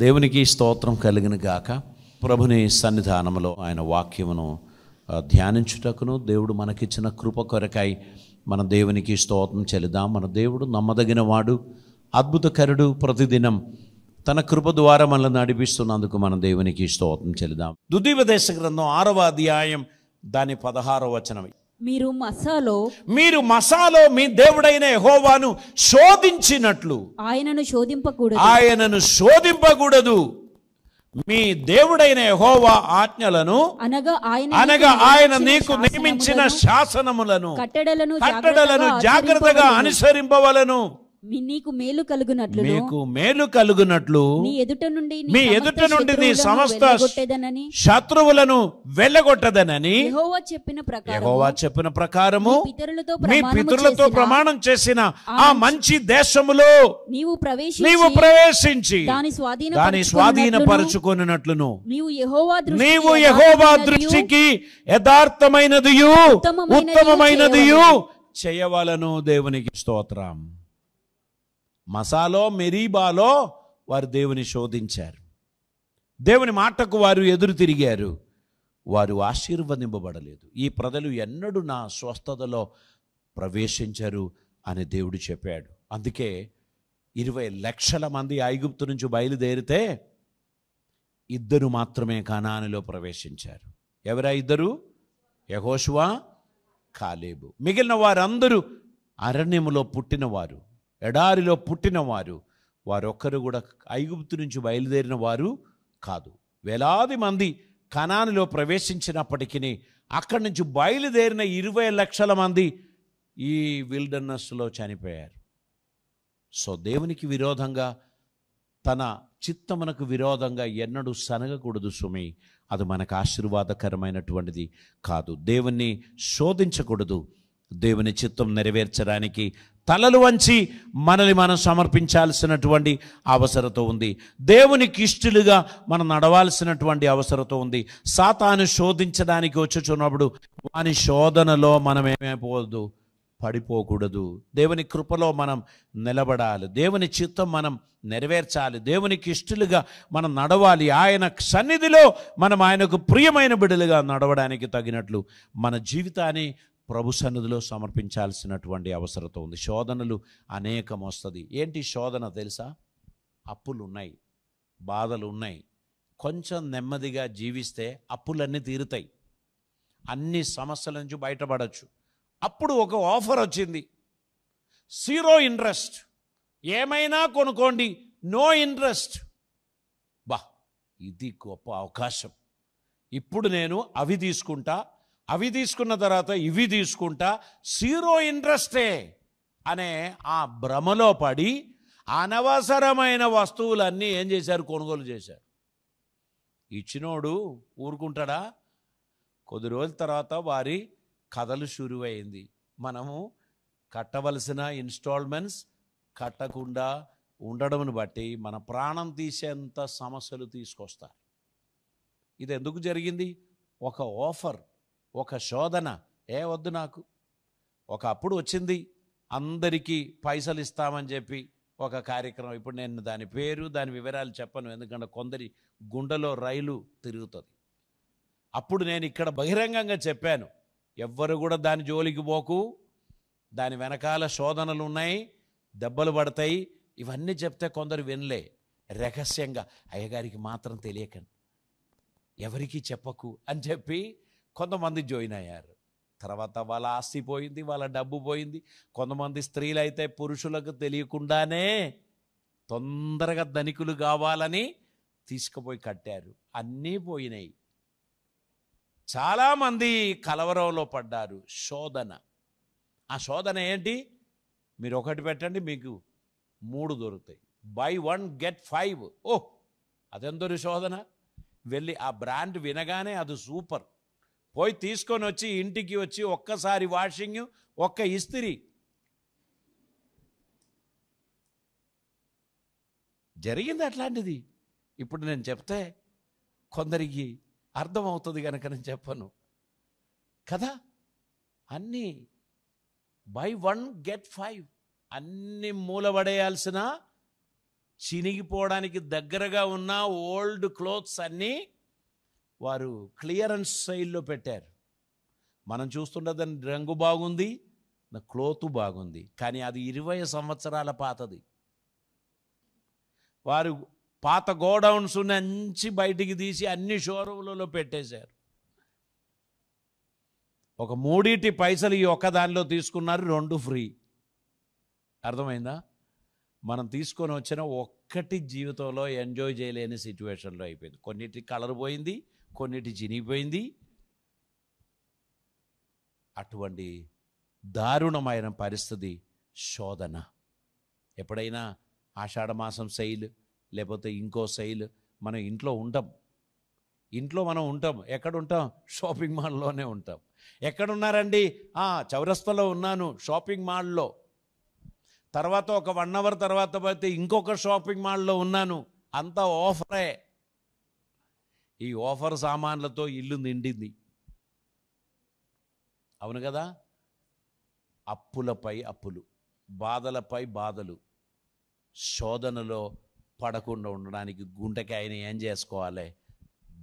దేవునికి స్తోత్రం కలిగిన గాక. ప్రభుని సన్నిధానములో ఆయన వాక్యమును ధ్యానించుటకును దేవుడు మనకిచ్చిన కృప కొరకై మన దేవునికి స్తోత్రం చెల్లిదాం. మన దేవుడు నమ్మదగిన వాడు, అద్భుతకరుడు. ప్రతిదినం తన కృప ద్వారా మనల్ని నడిపిస్తున్నందుకు మన దేవునికి స్తోత్రం చెల్లిదాం. ద్వితీయోపదేశ గ్రంథం 6వ అధ్యాయం దాని 16వ వచనం. మీరు మసాలో మీ దేవుడైన యెహోవాను శోధించినట్లు ఆయనను శోధింపకూడదు. మీ దేవుడైన యెహోవా ఆజ్ఞలను అనగా ఆయన నీకు నియమించిన శాసనములను కట్టడలను జాగ్రత్తగా అనుసరింపవలను. నీకు మేలు కలుగునట్లు మీ ఎదుట నుండి నీ సమస్త శత్రువులను వెళ్ళగొట్టదనని యెహోవా చెప్పిన ప్రకారము మీ పితరులతో ప్రమాణం చేసిన ఆ మంచి దేశములో నీవు ప్రవేశించి దాని స్వాధీనపరచుకొనున్నట్లును నీవు యెహోవా దృష్టికి యథార్థమైనదియు ఉత్తమమైనదియు చేయవలను. దేవునికి స్తోత్రం. మసాలో మెరీబాలో వారు దేవుని శోధించారు. దేవుని మాటకు వారు ఎదురు తిరిగారు. వారు ఆశీర్వదింపబడలేదు. ఈ ప్రజలు ఎన్నడూ నా స్వస్థతలో ప్రవేశించరు అని దేవుడు చెప్పాడు. అందుకే 20 లక్షల మంది ఐగుప్తు నుంచి బయలుదేరితే 2 మాత్రమే కనానులో ప్రవేశించారు. ఎవరా 2? యెహోషువ, కాలేబు. మిగిలిన వారందరూ అరణ్యములో పుట్టినవారు, ఎడారిలో పుట్టినవారు. వారొక్కరు కూడా ఐగుప్తు నుంచి బయలుదేరిన వారు కాదు. వేలాది మంది కనానులో ప్రవేశించినప్పటికీ అక్కడి నుంచి బయలుదేరిన 20 లక్షల మంది ఈ విల్డర్నెస్లో చనిపోయారు. సో దేవునికి విరోధంగా, తన చిత్తమునకు విరోధంగా ఎన్నడూ సనగకూడదు సుమి. అది మనకు ఆశీర్వాదకరమైనటువంటిది కాదు. దేవుణ్ణి శోధించకూడదు. దేవుని చిత్తం నెరవేర్చడానికి తలలు వంచి మనల్ని మనం సమర్పించాల్సినటువంటి అవసరత ఉంది. దేవునికి ఇష్టలుగా మనం నడవాల్సినటువంటి అవసరత ఉంది. సాతాను శోధించడానికి వచ్చుచున్నప్పుడు వాని శోధనలో మనం ఏమైపోవద్దు, పడిపోకూడదు. దేవుని కృపలో మనం నిలబడాలి. దేవుని చిత్తం మనం నెరవేర్చాలి. దేవునికి ఇష్టలుగా మనం నడవాలి. ఆయన సన్నిధిలో మనం ఆయనకు ప్రియమైన బిడ్డలుగా నడవడానికి తగినట్లు మన జీవితాన్ని ప్రభు సన్నిధిలో సమర్పించాల్సినటువంటి అవసరత ఉంది. శోధనలు అనేకం వస్తుంది. ఏంటి శోధన తెలుసా? అప్పులు ఉన్నాయి, బాధలు ఉన్నాయి. కొంచెం నెమ్మదిగా జీవిస్తే అప్పులన్నీ తీరుతాయి, అన్ని సమస్యల నుంచి బయటపడవచ్చు. అప్పుడు ఒక ఆఫర్ వచ్చింది, 0 ఇంట్రెస్ట్, ఏమైనా కొనుక్కోండి, నో ఇంట్రెస్ట్. ఇది గొప్ప అవకాశం. ఇప్పుడు నేను అవి తీసుకుంటా, అవి తీసుకున్న తర్వాత ఇవి తీసుకుంటా, 0 ఇంట్రెస్టే అనే ఆ భ్రమలో పడి అనవసరమైన వస్తువులన్నీ ఏం చేశారు? కొనుగోలు చేశారు. ఇచ్చినోడు ఊరుకుంటాడా? కొద్ది రోజుల తర్వాత వారి కథలు షురువైంది. మనము కట్టవలసిన ఇన్స్టాల్మెంట్స్ కట్టకుండా ఉండడంను బట్టి మన ప్రాణం తీసేంత సమస్యలు తీసుకొస్తారు. ఇది ఎందుకు జరిగింది? ఒక ఆఫర్, ఒక శోధన. వద్దు నాకు. ఒకప్పుడు వచ్చింది, అందరికీ పైసలు ఇస్తామని చెప్పి ఒక కార్యక్రమం. ఇప్పుడు నేను దాని పేరు, దాని వివరాలు చెప్పను, ఎందుకంటే కొందరి గుండెలో రైలు తిరుగుతుంది. అప్పుడు నేను ఇక్కడ బహిరంగంగా చెప్పాను, ఎవ్వరు కూడా దాని జోలికి పోకు, దాని వెనకాల శోధనలు ఉన్నాయి, దెబ్బలు పడతాయి. ఇవన్నీ చెప్తే కొందరు వినలే. రహస్యంగా అయ్యగారికి మాత్రం తెలియకండి, ఎవరికి చెప్పకు అని చెప్పి కొంతమంది జాయిన్ అయ్యారు. తర్వాత వాళ్ళ ఆస్తి పోయింది, వాళ్ళ డబ్బు పోయింది. కొంతమంది స్త్రీలు అయితే పురుషులకు తెలియకుండానే తొందరగా ధనికులు కావాలని తీసుకుపోయి కట్టారు. అన్నీ పోయినాయి. చాలామంది కలవరంలో పడ్డారు. శోధన. ఆ శోధన ఏంటి? మీరు ఒకటి పెట్టండి, మీకు 3 దొరుకుతాయి. buy 1 get 5. అదెందరు శోధన? వెళ్ళి ఆ బ్రాండ్ వినగానే అది సూపర్, పోయి తీసుకొని వచ్చి ఇంటికి వచ్చి ఒక్కసారి వాషింగ్, ఒక్క ఇస్త్రీ. జరిగింది అట్లాంటిది. ఇప్పుడు నేను చెప్తే కొందరికి అర్థమవుతుంది కనుక నేను చెప్పను కదా. అన్నీ buy 1 get 5 అన్ని మూలబడేయాల్సిన చినిగిపోవడానికి దగ్గరగా ఉన్న ఓల్డ్ క్లోత్స్ అన్నీ వారు క్లియరెన్స్ సైల్లో పెట్టారు. మనం చూస్తుంటే దాని రంగు బాగుంది, క్లోత్ బాగుంది, కానీ అది 20 సంవత్సరాల పాతది. వారు పాత గోడౌన్స్ నుంచి బయటికి తీసి అన్ని షోరూమ్లలో పెట్టేశారు. ఒక 3 పైసలు ఈ ఒక్క దానిలో తీసుకున్నారు, 2 ఫ్రీ. అర్థమైందా? మనం తీసుకొని వచ్చిన ఒక్కటి జీవితంలో ఎంజాయ్ చేయలేని సిచ్యువేషన్లో అయిపోయింది. కొన్నిటి కలర్ పోయింది, కొన్నిటి చినిగిపోయింది. అటువంటి దారుణమైన పరిస్థితి శోధన. ఎప్పుడైనా ఆషాఢమాసం సెయిల్ లేకపోతే ఇంకో సెయిల్, మనం ఇంట్లో మనం ఉంటాం. ఎక్కడ ఉంటాం? షాపింగ్ మాల్లోనే ఉంటాం. ఎక్కడున్నారండి? చౌరస్తాలో ఉన్నాను, షాపింగ్ మాల్లో. తర్వాత ఒక 1 అవర్ తర్వాత పోతే ఇంకొక షాపింగ్ మాల్లో ఉన్నాను. అంతా ఆఫరే. ఈ ఆఫర్ సామాన్లతో ఇల్లు నిండింది. అవును కదా? అప్పులపై అప్పులు, బాధలపై బాధలు. శోధనలో పడకుండా ఉండడానికి గుంటకాయని ఏం చేసుకోవాలి?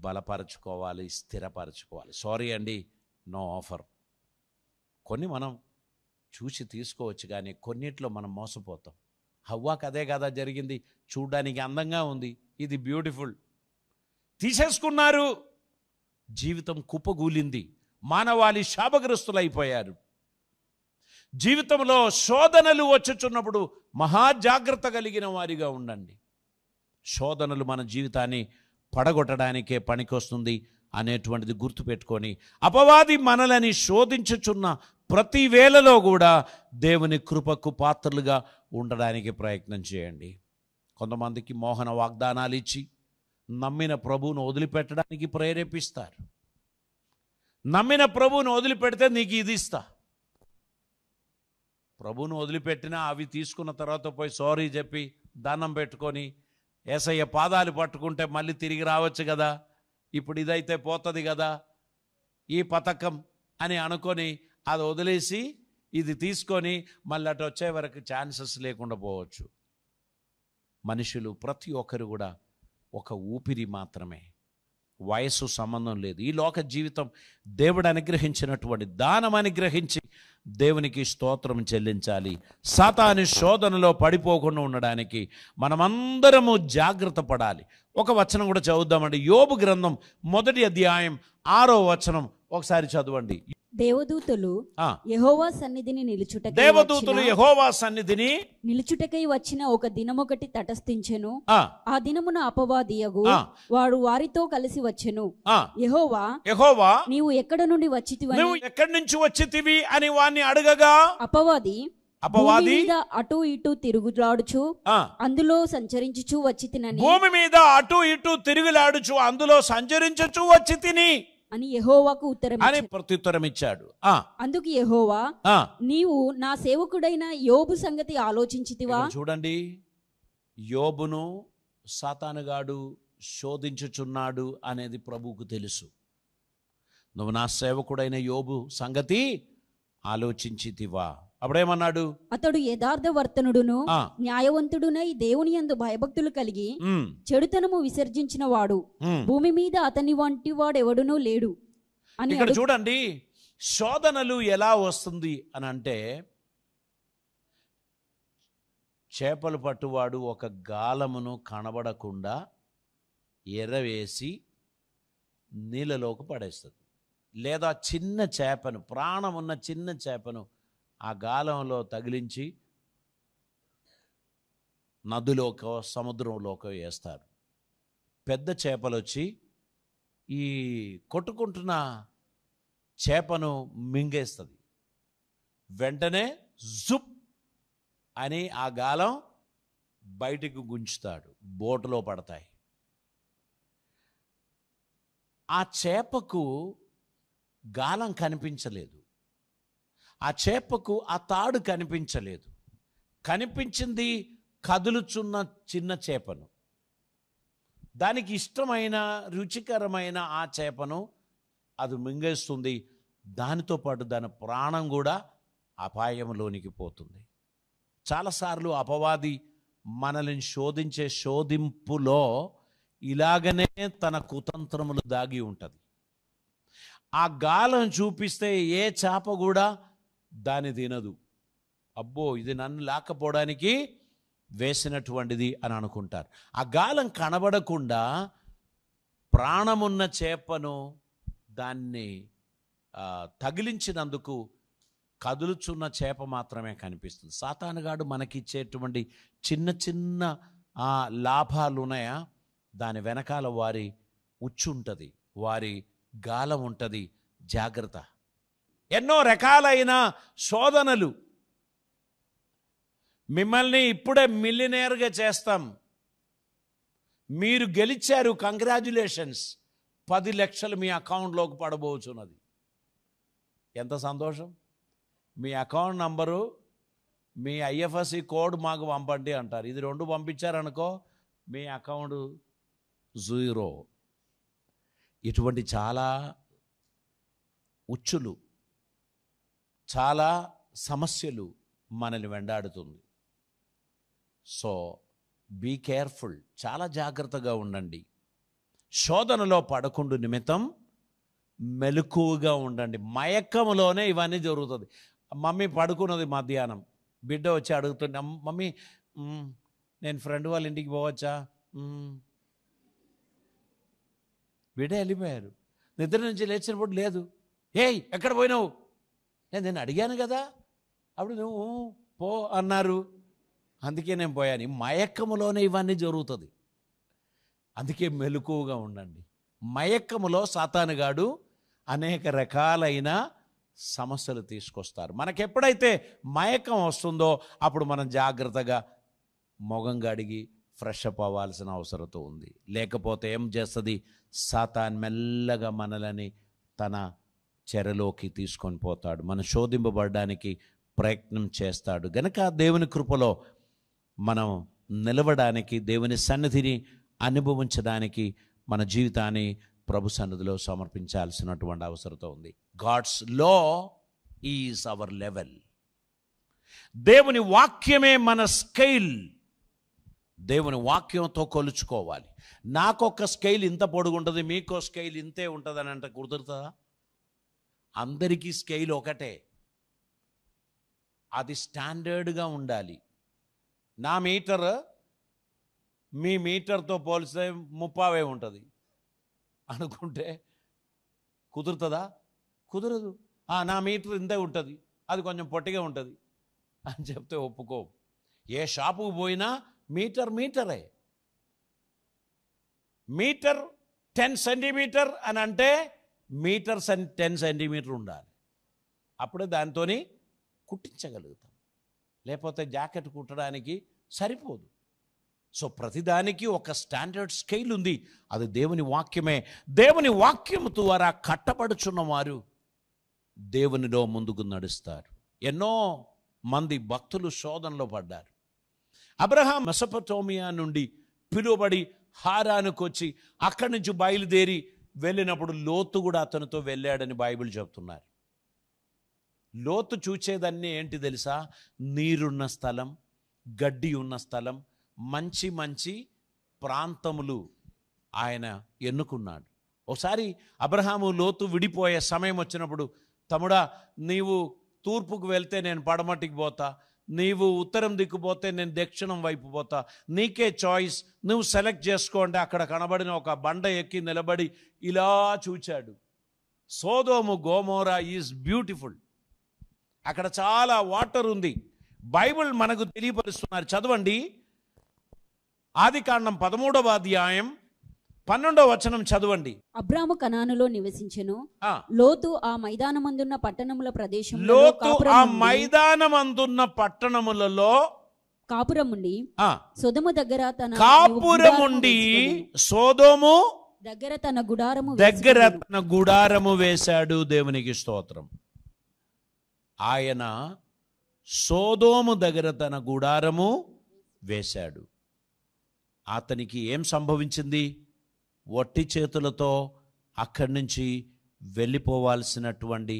బలపరచుకోవాలి, స్థిరపరచుకోవాలి. సారీ అండి, నో ఆఫర్. కొన్ని మనం చూసి తీసుకోవచ్చు, కానీ కొన్నిట్లో మనం మోసపోతాం. హవ్వాకు అదే కదా జరిగింది. చూడ్డానికి అందంగా ఉంది, ఇది బ్యూటిఫుల్, తీసేసుకున్నారు. జీవితం కుప్పగూలింది. మానవాళి శాపగ్రస్తులైపోయారు. జీవితంలో శోధనలు వచ్చుచున్నప్పుడు మహాజాగ్రత్త కలిగిన వారిగా ఉండండి. శోధనలు మన జీవితాన్ని పడగొట్టడానికే పనికొస్తుంది అనేటువంటిది గుర్తుపెట్టుకొని, అపవాది మనలని శోధించుచున్న ప్రతి వేళలో కూడా దేవుని కృపకు పాత్రలుగా ఉండడానికి ప్రయత్నం చేయండి. కొంతమందికి మోహన వాగ్దానాలు ఇచ్చి నమ్మిన ప్రభువును వదిలిపెట్టడానికి ప్రేరేపిస్తారు. నమ్మిన ప్రభువును వదిలిపెడితే నీకు ఇది ఇస్తా. ప్రభువును వదిలిపెట్టినా అవి తీసుకున్న తర్వాత పోయి సారీ చెప్పి దండం పెట్టుకొని యేసయ్య పాదాలు పట్టుకుంటే మళ్ళీ తిరిగి రావచ్చు కదా, ఇప్పుడు ఇదైతే పోతుంది కదా ఈ పథకం అని అనుకొని అది వదిలేసి ఇది తీసుకొని మళ్ళీ అటు వచ్చే వరకు ఛాన్సెస్ లేకుండా పోవచ్చు. మనుషులు ప్రతి ఒక్కరు కూడా ఒక ఊపిరి మాత్రమే, వయస్సు సంబంధం లేదు. ఈ లోక జీవితం దేవుడు అనుగ్రహించినటువంటి దానం అనుగ్రహించి దేవునికి స్తోత్రం చెల్లించాలి. సాతాను శోధనలో పడిపోకుండా ఉండడానికి మనమందరము జాగ్రత్త పడాలి. ఒక వచనం కూడా చదువుదామండి. యోబు గ్రంథం 1వ అధ్యాయం 6వ వచనం ఒకసారి చదవండి. దేవదూతలు యెహోవా సన్నిధిని నిలుచుటకై వచ్చిన ఒక దినమొకటి తటస్థించెను. ఆ దినమున అపవాదియగు వాడు వారితో కలిసి వచ్చెను. యెహోవా నీవు ఎక్కడ నుండి వచ్చితివి, నువ్వు ఎక్కడి నుంచి వచ్చితివి అని వాణ్ణి అడగగా, అపవాది మీద అటు ఇటు తిరుగులాడుచు అందులో సంచరించుచు వచ్చి తినని, భూమి మీద అటు ఇటు తిరుగులాడుచు అందులో సంచరించుచు వచ్చి తిని అని యెహోవాకు ప్రత్యుత్తరం ఇచ్చాడు. అందుకు యెహోవా, నీవు నా సేవకుడైన యోబు సంగతి ఆలోచించితివా? చూడండి, యోబును సాతానుగాడు శోధించుచున్నాడు అనేది ప్రభువుకు తెలుసు. నువ్వు నా సేవకుడైన యోబు సంగతి ఆలోచించితివా? అప్పుడేమన్నాడు? అతడు యథార్థవర్తనుడును న్యాయవంతుడునై దేవుని యందు భయభక్తులు కలిగి చెడుతనము విసర్జించిన వాడు, భూమి మీద అతని వంటి వాడెవడునూ లేడు అని. ఇక్కడ చూడండి, శోధనలు ఎలా వస్తుంది అని అంటే, చేపలు పట్టువాడు ఒక గాలమును కనబడకుండా ఎర్రవేసి నీళ్ళలోకి పడేస్తుంది. లేదా చిన్న చేపను, ప్రాణం ఉన్న చిన్న చేపను ఆ గాలంలో తగిలించి నదిలోకో సముద్రంలోకో వేస్తారు. పెద్ద చేపలు వచ్చి ఈ కొట్టుకుంటున్న చేపను మింగేస్తుంది. వెంటనే జుప్ అని ఆ గాలం బయటికి గుంచుతాడు, బోటులో పడతాయి. ఆ చేపకు గాలం కనిపించలేదు, ఆ చేపకు ఆ తాడు కనిపించలేదు. కనిపించింది కదులుచున్న చిన్న చేపను. దానికి ఇష్టమైన రుచికరమైన ఆ చేపను అది మింగేస్తుంది. దానితో పాటు దాని ప్రాణం కూడా అపాయంలోనికి పోతుంది. చాలాసార్లు అపవాది మనల్ని శోధించే శోధింపులో ఇలాగనే తన కుతంత్రములు దాగి ఉంటుంది. ఆ గాలం చూపిస్తే ఏ చేప కూడా దాన్ని తినదు. అబ్బో, ఇది నన్ను లాక్కపోవడానికి వేసినటువంటిది అని అనుకుంటారు. ఆ గాలం కనబడకుండా ప్రాణమున్న చేపను దాన్ని తగిలించినందుకు కదులుచున్న చేప మాత్రమే కనిపిస్తుంది. సాతానుగాడు మనకిచ్చేటువంటి చిన్న చిన్న లాభాలు ఉన్నాయా, దాని వెనకాల వారి ఉచ్చు ఉంటుంది, వారి గాలం ఉంటుంది. జాగ్రత్త. ఎన్నో రకాలైన శోధనలు. మిమ్మల్ని ఇప్పుడే మిలియనేర్గా చేస్తాం, మీరు గెలిచారు, కంగ్రాచ్యులేషన్స్, 10 లక్షలు మీ అకౌంట్లోకి పడబోచున్నది. ఎంత సంతోషం. మీ అకౌంట్ నంబరు, మీ IFSC కోడ్ మాకు పంపండి అంటారు. ఇది 2 పంపించారనుకో మీ అకౌంట్ 0. ఇటువంటి చాలా ఉచ్చులు, చాలా సమస్యలు మనల్ని వెంటాడుతుంది. సో బీ కేర్ఫుల్, చాలా జాగ్రత్తగా ఉండండి. శోధనలో పడకుండా నిమిత్తం మెలకువగా ఉండండి. మయక్కములోనే ఇవన్నీ జరుగుతుంది. మమ్మీ పడుకున్నది మధ్యాహ్నం, బిడ్డ వచ్చి అడుగుతుంది, మమ్మీ నేను ఫ్రెండ్ వాళ్ళ ఇంటికి పోవచ్చా? బిడ్డ వెళ్ళిపోయారు. నిద్ర నుంచి లేచినప్పుడు లేదు. ఏయ్ ఎక్కడ పోయినావు? నేను అడిగాను కదా, అప్పుడు నువ్వు పో అన్నారు, అందుకే నేను పోయాను. మయక్కములోనే ఇవన్నీ జరుగుతుంది. అందుకే మెలకువగా ఉండండి. మయక్కములో సాతానుగాడు అనేక రకాలైన సమస్యలు తీసుకొస్తారు. మనకెప్పుడైతే మయక్కం వస్తుందో అప్పుడు మనం జాగ్రత్తగా మొగం కడిగి ఫ్రెష్ అప్ అవ్వాల్సిన అవసరం ఉంది. లేకపోతే ఏం చేస్తుంది, సాతాన్ మెల్లగా మనలని తన చెరలోకి తీసుకొని పోతాడు, మనం శోధింపబడడానికి ప్రయత్నం చేస్తాడు. గనక దేవుని కృపలో మనం నిలవడానికి, దేవుని సన్నిధిని అనుభవించడానికి మన జీవితాన్ని ప్రభు సన్నిధిలో సమర్పించాల్సినటువంటి అవసరం ఉంది. God's law is our level. దేవుని వాక్యమే మన స్కేల్. దేవుని వాక్యంతో కొలుచుకోవాలి. నాకొక స్కేల్ ఇంత పొడుగుంటుంది, మీకో స్కేల్ ఇంతే ఉంటుంది అని అంటే కుదురుతుందా? అందరికీ స్కేల్ ఒకటే, అది స్టాండర్డ్గా ఉండాలి. నా మీటర్ మీ మీటర్తో పోలిస్తే 30 ఉంటుంది అనుకుంటే కుదురుతుందా? కుదరదు. నా మీటర్ ఇంతే ఉంటుంది, అది కొంచెం పొట్టిగా ఉంటుంది అని చెప్తే ఒప్పుకో. ఏ షాపుకు పోయినా మీటరే. మీటర్ 10 సెంటీమీటర్ అని అంటే మీటర్ 10 సెంటీమీటర్ ఉండాలి. అప్పుడే దాంతో కుట్టించగలుగుతాం, లేకపోతే జాకెట్ కుట్టడానికి సరిపోదు. సో ప్రతిదానికి ఒక స్టాండర్డ్ స్కేల్ ఉంది, అది దేవుని వాక్యమే. దేవుని వాక్యం ద్వారా కట్టబడుచున్న వారు దేవునిలో ముందుకు నడుస్తారు. ఎన్నో మంది భక్తులు శోధనలో పడ్డారు. అబ్రహాం మెసొపొటేమియా నుండి పిలువబడి హారానుకు వచ్చి అక్కడి నుంచి బయలుదేరి వెళ్ళినప్పుడు లోతు కూడా అతనితో వెళ్ళాడని బైబిల్ చెప్తున్నారు. లోతు చూచేదన్నీ ఏంటి తెలుసా? నీరున్న స్థలం, గడ్డి ఉన్న స్థలం, మంచి మంచి ప్రాంతములు ఆయన ఎన్నుకున్నాడు. ఒకసారి అబ్రహాము లోతు విడిపోయే సమయం వచ్చినప్పుడు, తమ్ముడా నీవు తూర్పుకు వెళ్తే నేను పడమటికి పోతా, నీవు ఉత్తరం దిక్కుపోతే నేను దక్షిణం వైపు పోతా, నీకే చాయిస్, నువ్వు సెలెక్ట్ చేసుకోండి. అక్కడ కనబడిన ఒక బండ ఎక్కి నిలబడి ఇలా చూచాడు. సోదోము గోమోరా ఈజ్ బ్యూటిఫుల్. అక్కడ చాలా వాటర్ ఉంది. బైబిల్ మనకు తెలియపరుస్తున్నారు. చదవండి, ఆదికాండం 13వ అధ్యాయం 12వ వచనం చదవండి. అబ్రాము కనానులో నివసించెను. లోతు ఆ మైదానమందున్న పట్టణముల ప్రదేశంలో పట్టణములలో కాపురముండి సొదొము దగ్గర సోదోము దగ్గర తన గుడారము వేశాడు. దేవునికి స్తోత్రం. ఆయన సోదోము దగ్గర తన గుడారము వేశాడు. అతనికి ఏం సంభవించింది? వట్టి చేతులతో అక్కడి నుంచి వెళ్ళిపోవాల్సినటువంటి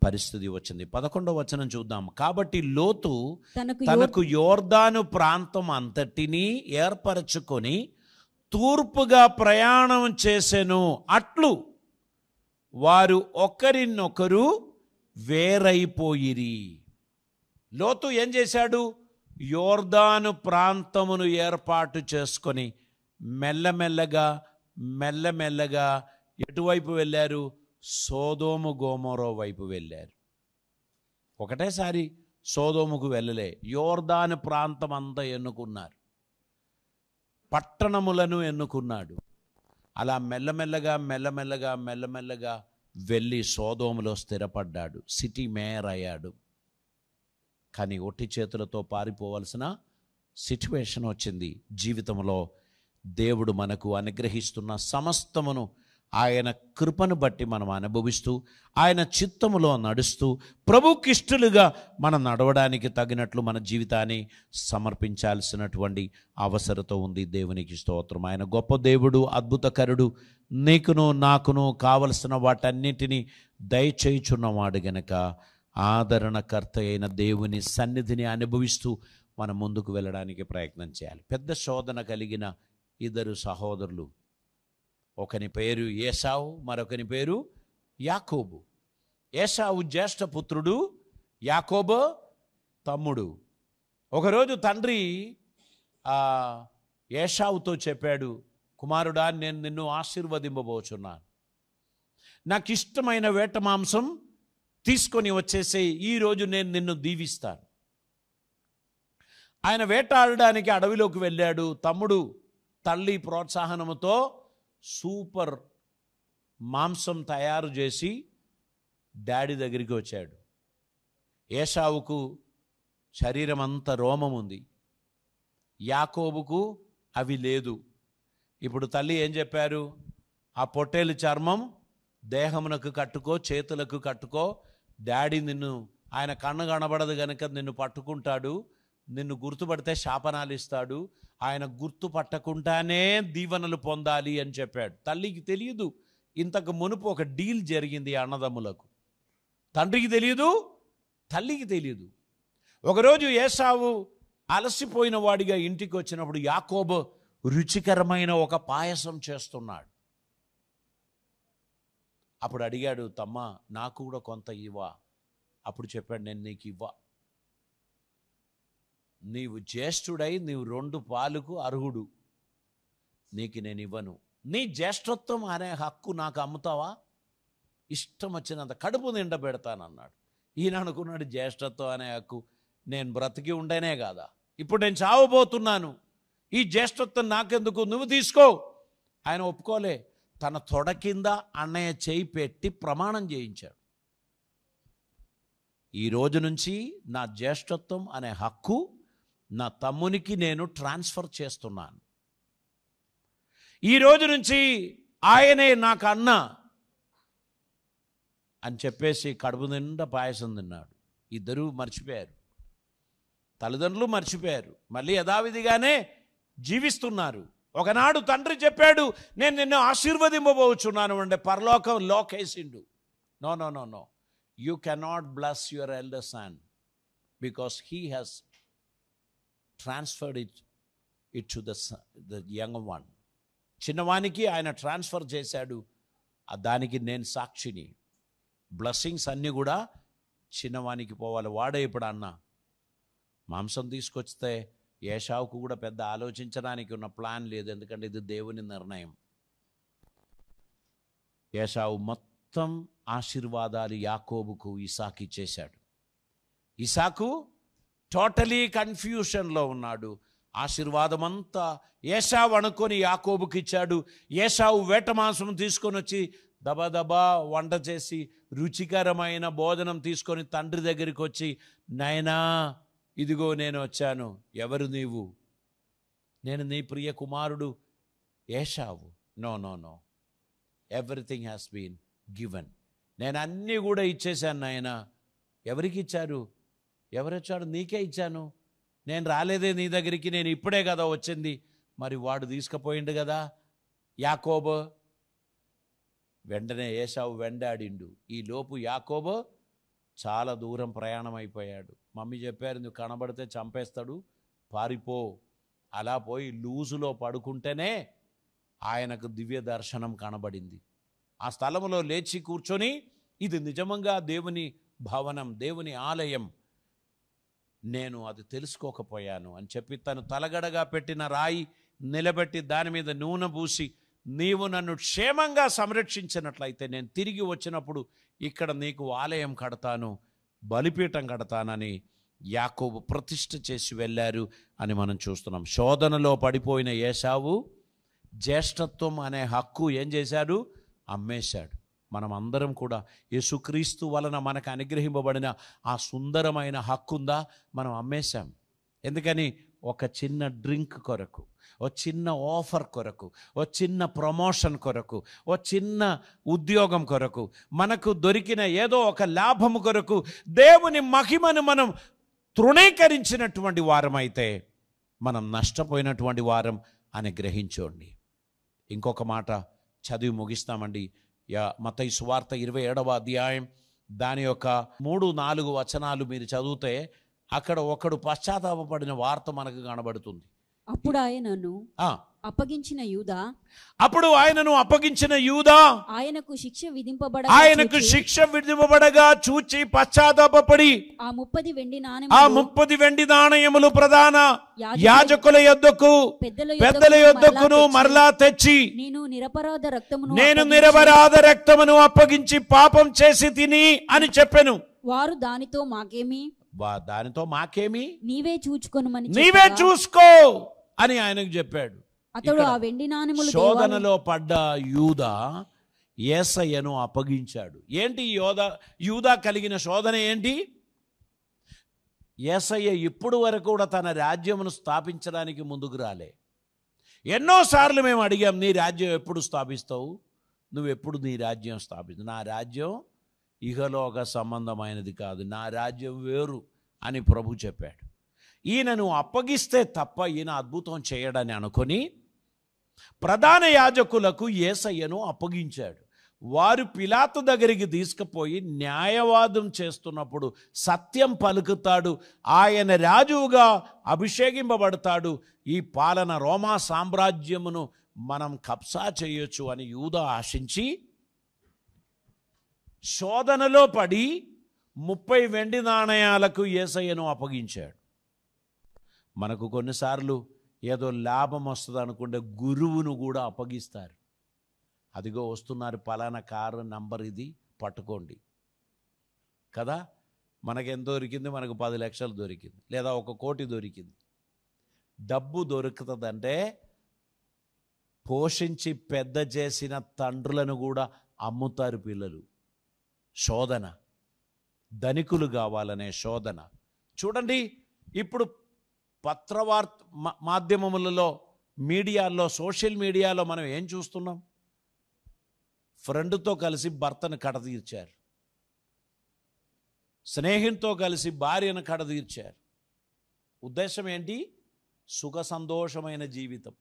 పరిస్థితి వచ్చింది. 11వ వచనం చూద్దాం. కాబట్టి లోతు తనకు తనకు యోర్దాను ప్రాంతం అంతటినీ ఏర్పరచుకొని తూర్పుగా ప్రయాణం చేసెను. అట్లు వారు ఒకరినొకరు వేరైపోయిరి. లోతు ఏం చేశాడు? యోర్దాను ప్రాంతమును ఏర్పాటు చేసుకొని మెల్లమెల్లగా మెల్లమెల్లగా ఎటువైపు వెళ్ళారు? సోదోము గోమోరో వైపు వెళ్ళారు. ఒకటేసారి సోదోముకు వెళ్ళలే, యోర్దాను ప్రాంతం అంతా ఎన్నుకున్నారు, పట్టణములను ఎన్నుకున్నాడు. అలా మెల్లమెల్లగా మెల్లమెల్లగా మెల్లమెల్లగా వెళ్ళి సోదోములో స్థిరపడ్డాడు, సిటీ మేయర్ అయ్యాడు. కానీ ఒట్టి చేతులతో పారిపోవలసిన సిచ్యువేషన్ వచ్చింది. జీవితంలో దేవుడు మనకు అనుగ్రహిస్తున్న సమస్తమును ఆయన కృపను బట్టి మనం అనుభవిస్తూ ఆయన చిత్తములో నడుస్తూ ప్రభుకిష్టులుగా మనం నడవడానికి తగినట్లు మన జీవితాన్ని సమర్పించాల్సినటువంటి అవసరత ఉంది. దేవునికి స్తోత్రం. ఆయన గొప్ప దేవుడు, అద్భుతకరుడు. నీకును నాకును కావలసిన వాటన్నిటినీ దయచేయుచున్నవాడు గనక ఆదరణకర్త అయిన దేవుని సన్నిధిని అనుభవిస్తూ మనం ముందుకు వెళ్ళడానికి ప్రయత్నం చేయాలి. పెద్ద శోధన కలిగిన ఇద్దరు సహోదరులు, ఒకని పేరు ఏసావు, మరొకని పేరు యాకోబు. ఏసావు జ్యేష్ఠ పుత్రుడు, యాకోబు తమ్ముడు. ఒకరోజు తండ్రి ఏసావుతో చెప్పాడు, కుమారుడా, నేను నిన్ను ఆశీర్వదింపబోచున్నాను, నాకు ఇష్టమైన వేట మాంసం తీసుకొని వచ్చేసే, ఈరోజు నేను నిన్ను దీవిస్తాను. ఆయన వేటాడడానికి అడవిలోకి వెళ్ళాడు. తమ్ముడు తల్లి ప్రోత్సాహనముతో సూపర్ మాంసం తయారు చేసి డాడీ దగ్గరికి వచ్చాడు. ఏసావుకు శరీరం అంతా రోమం ఉంది, యాకోబుకు అవి లేదు. ఇప్పుడు తల్లి ఏం చెప్పారు? ఆ పొట్టేలు చర్మం దేహమునకు కట్టుకో, చేతులకు కట్టుకో, డాడీ నిన్ను, ఆయన కన్ను కనబడదు కనుక నిన్ను పట్టుకుంటాడు, నిన్ను గుర్తుపడితే శాపనాలు ఇస్తాడు, ఆయన గుర్తుపట్టకుండానే దీవెనలు పొందాలి అని చెప్పాడు. తల్లికి తెలియదు ఇంతకు మునుపు ఒక డీల్ జరిగింది అన్నదమ్ములకు. తండ్రికి తెలియదు, తల్లికి తెలియదు. ఒకరోజు ఏసావు అలసిపోయిన వాడిగా ఇంటికి వచ్చినప్పుడు యాకోబు రుచికరమైన ఒక పాయసం చేస్తున్నాడు. అప్పుడు అడిగాడు, తమ్మ నాకు కూడా కొంత ఇవ్వా. అప్పుడు చెప్పాడు, నేను నీకు ఇవ్వా, నీవు జ్యేష్ఠుడై నీవు 2 పాలుకు అర్హుడు, నీకు నేను ఇవ్వను. నీ జ్యేష్ఠత్వం అనే హక్కు నాకు అమ్ముతావా? ఇష్టం వచ్చినంత కడుపు నిండా పెడతానన్నాడు. ఈయన అనుకున్నాడు, జ్యేష్ఠత్వం అనే హక్కు నేను బ్రతికి ఉండేనే కాదా, ఇప్పుడు నేను చావబోతున్నాను, ఈ జ్యేష్ఠత్వం నాకెందుకు, నువ్వు తీసుకో. ఆయన ఒప్పుకోలే. తన తొడ కింద అన్నయ్య చేయి పెట్టి ప్రమాణం చేయించాడు, ఈ రోజు నుంచి నా జ్యేష్ఠత్వం అనే హక్కు నా తమ్మునికి నేను ట్రాన్స్ఫర్ చేస్తున్నాను, ఈ రోజు నుంచి ఆయనే నాకు అన్న అని చెప్పేసి కడుపు నిండా పాయసం తిన్నాడు. ఇద్దరూ మర్చిపోయారు, తల్లిదండ్రులు మర్చిపోయారు, మళ్ళీ యథావిధిగానే జీవిస్తున్నారు. ఒకనాడు తండ్రి చెప్పాడు, నేను నిన్ను ఆశీర్వదింపబోచున్నాను అంటే పరలోకం లోకేసిండు. No no no no, you cannot bless your elder son because he has transferred it to the young one. చిన్నవానికి ఆయన ట్రాన్స్ఫర్ చేశాడు, దానికి నేను సాక్షిని. బ్లెస్సింగ్స్ అన్నీ కూడా చిన్నవానికి పోవాలి. వాడే ఇప్పుడు అన్న మాంసం తీసుకొస్తే ఏసావుకు కూడా పెద్ద ఆలోచించడానికి ఉన్న ప్లాన్ లేదు, ఎందుకంటే ఇది దేవుని నిర్ణయం. ఏసావు మొత్తం ఆశీర్వాదాలు యాకోబుకు ఇసాకు ఇచ్చేశాడు. ఇసాకు టోటలీ కన్ఫ్యూషన్లో ఉన్నాడు. ఆశీర్వాదం అంతా ఏసావు అనుకొని యాకోబుకి ఇచ్చాడు. ఏసావు వేట మాంసం తీసుకొని వచ్చి దబదబా వంట చేసి రుచికరమైన భోజనం తీసుకొని తండ్రి దగ్గరికి వచ్చి, నాయనా ఇదిగో నేను వచ్చాను, ఎవరు నీవు? నేను నీ ప్రియ కుమారుడు ఏసావు. No no no, everything has been given. నేను అన్నీ కూడా ఇచ్చేశాను నాయన. ఎవరికి ఇచ్చారు? ఎవరిచ్చాడు? నీకే ఇచ్చాను. నేను రాలేదే నీ దగ్గరికి, నేను ఇప్పుడే కదా వచ్చింది. మరి వాడు తీసుకుపోయిండు కదా యాకోబు. వెంటనే ఏసావు వెండాడిండు. ఈ లోపు యాకోబు చాలా దూరం ప్రయాణం అయిపోయాడు. మమ్మీ చెప్పారు, నువ్వు కనబడితే చంపేస్తాడు, పారిపో. అలా పోయి లూజులో పడుకుంటేనే ఆయనకు దివ్య దర్శనం కనబడింది. ఆ స్థలంలో లేచి కూర్చొని, ఇది నిజంగా దేవుని భవనం, దేవుని ఆలయం, నేను అది తెలుసుకోకపోయాను అని చెప్పి తను తలగడగా పెట్టిన రాయి నిలబెట్టి దాని మీద నూనె పూసి, నీవు నన్ను క్షేమంగా సంరక్షించినట్లయితే నేను తిరిగి వచ్చినప్పుడు ఇక్కడ నీకు ఆలయం కడతాను, బలిపీఠం కడతానని యాకోబు ప్రతిష్ఠ చేసి వెళ్ళారు అని మనం చూస్తున్నాం. శోధనలో పడిపోయిన ఏశావు జ్యేష్ఠత్వం అనే హక్కు ఏం చేశాడు? అమ్మేశాడు. మనం అందరం కూడా యేసుక్రీస్తు వలన మనకు అనుగ్రహింపబడిన ఆ సుందరమైన హక్కు ఉందా? మనం అమ్మేశాం. ఎందుకని? ఒక చిన్న డ్రింక్ కొరకు, ఓ చిన్న ఆఫర్ కొరకు, ఓ చిన్న ప్రమోషన్ కొరకు, ఓ చిన్న ఉద్యోగం కొరకు, మనకు దొరికిన ఏదో ఒక లాభము కొరకు దేవుని మహిమను మనం తృణీకరించినటువంటి వారమైతే మనం నష్టపోయినటువంటి వారం అని గ్రహించండి. ఇంకొక మాట చదివి ముగిస్తామండి. మత్తయి సువార్త 27వ అధ్యాయం దాని యొక్క 3-4 వచనాలు మీరు చదివితే అక్కడ ఒకడు పశ్చాత్తాపపడిన వార్త మనకు కనబడుతుంది. అప్పుడు ఆయనను అప్పగించిన యూదా ఆయనకు శిక్ష విధింపబడగా చూచి పశ్చాత్తాపపడి ఆ 30 వెండి నాణయములు ప్రధాన యాజకుల యొద్దకు పెద్దల యొద్దకును మరలా తెచ్చి, నేను నిరపరాధ రక్తమును అప్పగించి పాపం చేసి తిని అని చెప్పెను. వారు దానితో మాకేమి నీవే చూసుకో అని ఆయనకు చెప్పాడు. అతడు ఆ వెండి నాణెములు శోధనలో పడ్డ యూదా యేసయ్యను అప్పగించాడు. ఏంటి యూదా కలిగిన శోధన ఏంటి? యేసయ్య ఇప్పుడు వరకు కూడా తన రాజ్యమును స్థాపించడానికి ముందుకు రాలే. ఎన్నోసార్లు మేము అడిగాం, నీ రాజ్యం ఎప్పుడు స్థాపిస్తావు? నువ్వెప్పుడు నీ రాజ్యం స్థాపిస్తావు? నా రాజ్యం ఇహలోక సంబంధమైనది కాదు, నా రాజ్యం వేరు అని ప్రభు చెప్పాడు. ఈయనను అప్పగిస్తే తప్ప ఈయన అద్భుతం చేయడని అనుకొని ప్రధాన యాజకులకు యేసయ్యను అప్పగించాడు. వారు పిలాతు దగ్గరికి తీసుకుపోయి న్యాయవాదం చేస్తున్నప్పుడు సత్యం పలుకుతాడు, ఆయన రాజువుగా అభిషేకింపబడతాడు, ఈ పాలన రోమా సామ్రాజ్యమును మనం కబ్జా చేయొచ్చు అని యూదా ఆశించి శోధనలో పడి 30 వెండి నాణయాలకు యేసయ్యను అప్పగించాడు. మనకు కొన్నిసార్లు ఏదో లాభం వస్తుంది అనుకుంటే గురువును కూడా అప్పగిస్తారు. అదిగో వస్తున్నారు, పలానా కారు నంబర్ ఇది పట్టుకోండి కదా. మనకెంత దొరికింది? మనకు 10 లక్షలు దొరికింది, లేదా 1 కోటి దొరికింది. డబ్బు దొరుకుతుందంటే పోషించి పెద్ద చేసిన తండ్రులను కూడా అమ్ముతారు పిల్లలు. శోధన, ధనికులు కావాలనే శోధన. చూడండి, ఇప్పుడు పత్రవార్త మాధ్యమములలో, మీడియాల్లో, సోషల్ మీడియాలో మనం ఏం చూస్తున్నాం? ఫ్రెండ్తో కలిసి భర్తను కడతీర్చారు, స్నేహితుతో కలిసి భార్యను కడతీర్చారు. ఉద్దేశం ఏంటి? సుఖ సంతోషమైన జీవితం,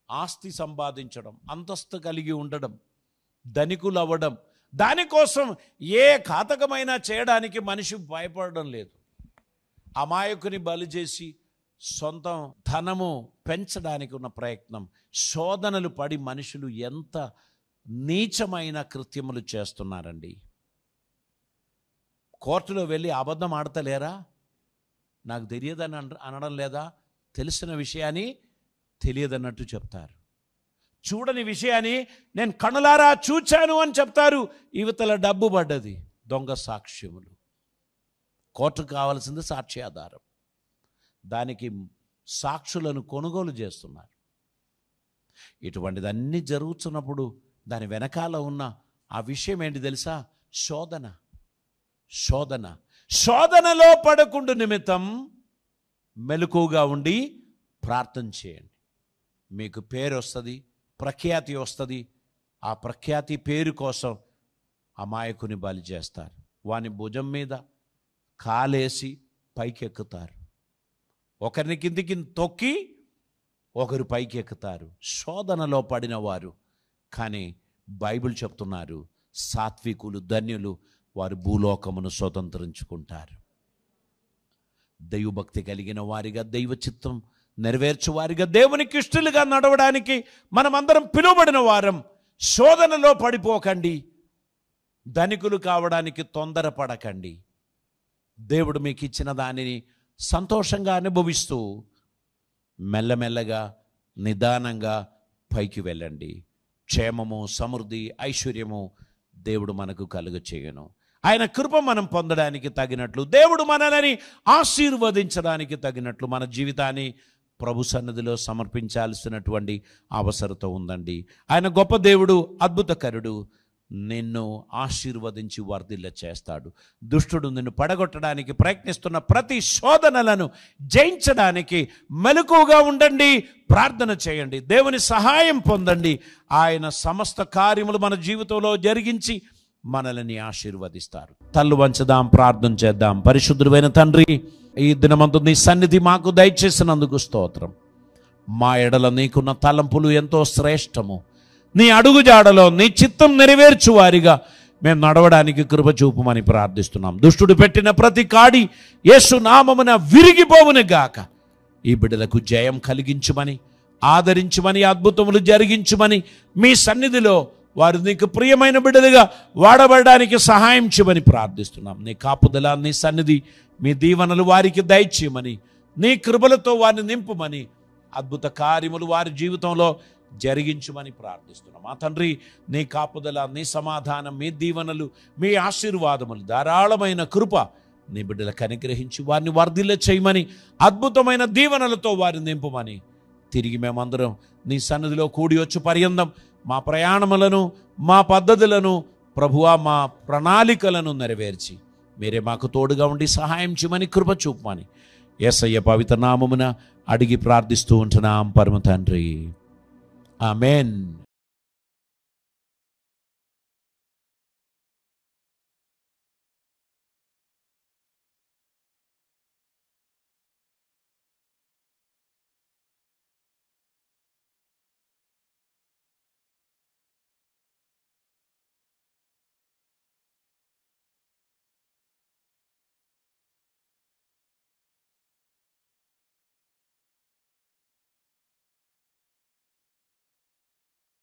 ఆస్తి సంపాదించడం, అంతస్తు కలిగి ఉండడం, ధనికులు అవ్వడం. దానికోసం ఏ ఘాతకమైనా చేయడానికి మనిషి భయపడడం లేదు. అమాయకుని బలి చేసి సొంత ధనము పెంచడానికి ఉన్న ప్రయత్నం. శోధనలు పడి మనుషులు ఎంత నీచమైన కృత్యములు చేస్తున్నారండి. కోర్టులో వెళ్ళి అబద్ధం ఆడతలేరా? నాకు తెలియదని అనడం లేదా? తెలిసిన విషయాన్ని తెలియదన్నట్టు చెప్తారు. చూడని విషయాన్ని నేను కనులారా చూచాను అని చెప్తారు. యువతల డబ్బు పడ్డది. దొంగ సాక్ష్యములు. కోర్టుకు కావాల్సింది సాక్ష్యాధారం. దానికి సాక్షులను కొనుగోలు చేస్తున్నారు. ఇటువంటిదన్నీ జరుగుతున్నప్పుడు దాని వెనకాల ఉన్న ఆ విషయం ఏంటి తెలుసా? శోధన. శోధన. శోధనలో పడకుండా నిమిత్తం మెలకువగా ఉండి ప్రార్థన చేయండి. మీకు పేరు వస్తుంది, ప్రఖ్యాతి వస్తుంది. ఆ ప్రఖ్యాతి పేరు కోసం అమాయకుని బలి చేస్తారు. వాని భుజం మీద కాలేసి పైకెక్కుతారు. ఒకరిని కిందికి తొక్కి ఒకరు పైకి ఎక్కుతారు. శోధనలో పడిన వారు. కానీ బైబిల్ చెప్తున్నారు, సాత్వికులు ధన్యులు, వారు భూలోకమును స్వతంత్రించుకుంటారు. దైవభక్తి కలిగిన వారిగా, దైవ చిత్తం నెరవేర్చు వారిగా, దేవునికి ఇష్టలుగా నడవడానికి మనమందరం పిలువబడిన వారం. శోధనలో పడిపోకండి, ధనికులు కావడానికి తొందరపడకండి. దేవుడు మీకు ఇచ్చిన దానిని సంతోషంగా అనుభవిస్తూ మెల్లమెల్లగా నిదానంగా పైకి వెళ్ళండి. క్షేమము, సమృద్ధి, ఐశ్వర్యము దేవుడు మనకు కలుగచేయను. ఆయన కృప మనం పొందడానికి తగినట్లు, దేవుడు మనల్ని ఆశీర్వదించడానికి తగినట్లు మన జీవితాన్ని ప్రభు సన్నిధిలో సమర్పించాల్సినటువంటి అవసరత ఉందండి. ఆయన గొప్ప దేవుడు, అద్భుతకరుడు. నిన్ను ఆశీర్వదించి వర్ధిల్ల చేస్తాడు. దుష్టుడు నిన్ను పడగొట్టడానికి ప్రయత్నిస్తున్న ప్రతి శోధనలను జయించడానికి మెలకువగా ఉండండి, ప్రార్థన చేయండి, దేవుని సహాయం పొందండి. ఆయన సమస్త కార్యములు మన జీవితంలో జరిగించి మనల్ని ఆశీర్వదిస్తారు. తల్లు వంచదాం, ప్రార్థన చేద్దాం. పరిశుద్ధుడైన తండ్రి, ఈ దినమందు నీ సన్నిధి మాకు దయచేసినందుకు స్తోత్రం. మా ఎడల నీకున్న తలంపులు ఎంతో శ్రేష్టము. నీ అడుగుజాడలో నీ చిత్తం నెరవేర్చు వారిగా మేము నడవడానికి కృప చూపుమని ప్రార్థిస్తున్నాం. దుష్టుడు పెట్టిన ప్రతి కాడి యేసు నామమున విరిగిపోవును గాక. ఈ బిడ్డలకు జయం కలిగించుమని, ఆదరించుమని, అద్భుతములు జరిగించుమని, మీ సన్నిధిలో వారు నీకు ప్రియమైన బిడ్డలుగా వాడబడడానికి సహాయం చేయమని ప్రార్థిస్తున్నాం. నీ కాపుదల, నీ సన్నిధి, మీ దీవెనలు వారికి దయచేయమని, నీ కృపలతో వారిని నింపుమని, అద్భుత కార్యములు వారి జీవితంలో జరిగించుమని ప్రార్థిస్తున్నాం. మా తండ్రి, నీ కాపుదల, నీ సమాధానం, మీ దీవెనలు, మీ ఆశీర్వాదములు, ధారాళమైన కృప నీ బిడ్డలకు అనుగ్రహించి వారిని వర్ధిల్ల చేయమని, అద్భుతమైన దీవెనలతో వారిని నింపుమని, తిరిగి మేమందరం నీ సన్నిధిలో కూడి వచ్చి పర్యంతం మా ప్రయాణములను, మా పద్ధతులను, ప్రభువా మా ప్రణాళికలను నెరవేర్చి మీరే మాకు తోడుగా ఉండి సహాయం చేయమని, కృప చూపమని యేసయ్య పవిత్ర నామమున అడిగి ప్రార్థిస్తూ ఉంటున్నాం పరమ తండ్రి. ఆమేన్.